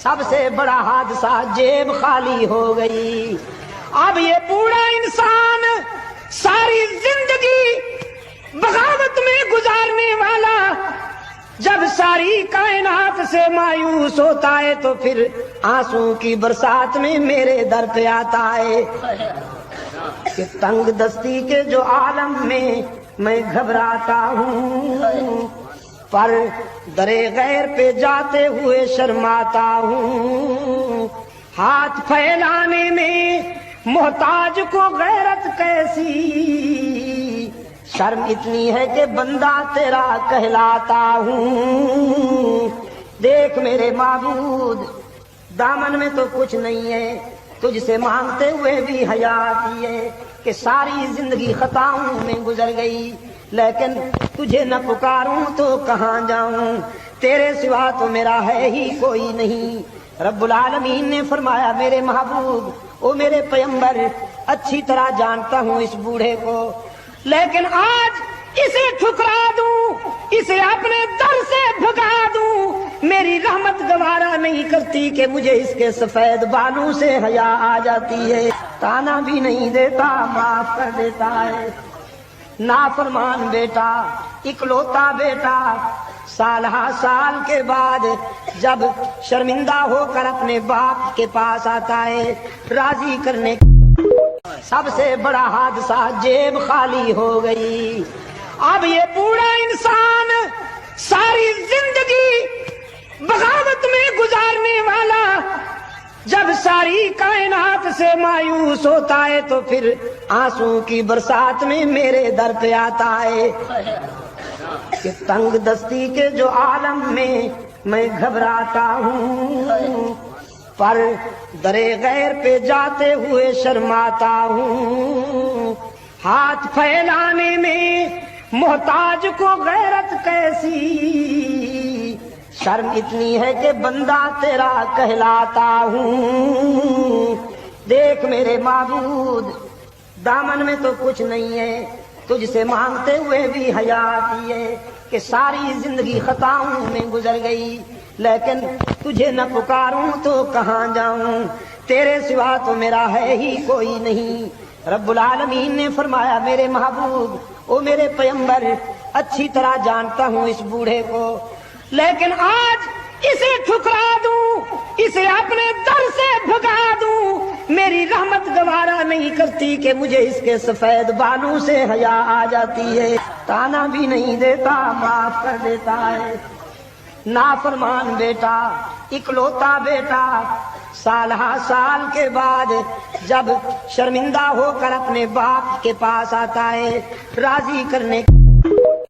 سب سے بڑا حادثہ جیب خالی ہو گئی۔ اب یہ بوڑھا انسان ساری زندگی بغاوت میں گزارنے والا جب ساری کائنات سے مایوس ہوتا ہے تو پھر آنسو کی برسات میں میرے در پہ آتا ہے کہ تنگ دستی کے جو عالم میں گھبراتا ہوں، پر درے غیر پہ جاتے ہوئے شرماتا ہوں۔ ہاتھ پھیلانے میں محتاج کو غیرت کیسی، شرم اتنی ہے کہ بندہ تیرا کہلاتا ہوں۔ دیکھ میرے معبود، دامن میں تو کچھ نہیں ہے، تجھ سے مانگتے ہوئے بھی حیا آتی ہے کہ ساری زندگی خطاؤں میں گزر گئی، لیکن تجھے نہ پکاروں تو کہاں جاؤں، تیرے سوا تو میرا ہے ہی کوئی نہیں۔ رب العالمین نے فرمایا میرے محبوب، او میرے پیغمبر، اچھی طرح جانتا ہوں اس بوڑھے کو، لیکن آج اسے ٹھکرا دوں، اسے اپنے در سے بھگا دوں، میری رحمت گوارا نہیں کرتی کہ مجھے اس کے سفید بالوں سے حیا آ جاتی ہے۔ تانا بھی نہیں دیتا، معاف کر دیتا ہے۔ نافرمان بیٹا، اکلوتا بیٹا، سال ہا سال کے بعد جب شرمندہ ہو کر اپنے باپ کے پاس آتا ہے راضی کرنے، سب سے بڑا حادثہ جیب خالی ہو گئی۔ اب یہ بوڑھا انسان ساری زندگی بغاوت میں گزارنے والا جب ساری کائنات سے مایوس ہوتا ہے تو پھر آنسو کی برسات میں میرے در پہ آتا ہے کہ تنگ دستی کے جو عالم میں گھبراتا ہوں، پر درے غیر پہ جاتے ہوئے شرماتا ہوں۔ ہاتھ پھیلانے میں محتاج کو غیرت کیسی، شرم اتنی ہے کہ بندہ تیرا کہلاتا ہوں۔ دیکھ میرے معبود، دامن میں تو کچھ نہیں ہے، تجھ سے مانگتے ہوئے بھی حیا آتی ہے کہ ساری زندگی خطاؤں میں گزر گئی، لیکن تجھے نہ پکاروں تو کہاں جاؤں، تیرے سوا تو میرا ہے ہی کوئی نہیں۔ رب العالمین نے فرمایا میرے محبوب، او میرے پیغمبر، اچھی طرح جانتا ہوں اس بوڑھے کو، لیکن آج اسے ٹھکرا دوں، اسے اپنے در سے بھگا دوں، میری رحمت گوارا نہیں کرتی کہ مجھے اس کے سفید بالوں سے حیا آ جاتی ہے۔ تانا بھی نہیں دیتا، معاف کر دیتا ہے۔ نافرمان بیٹا، اکلوتا بیٹا، سال ہا سال کے بعد جب شرمندہ ہو کر اپنے باپ کے پاس آتا ہے راضی کرنے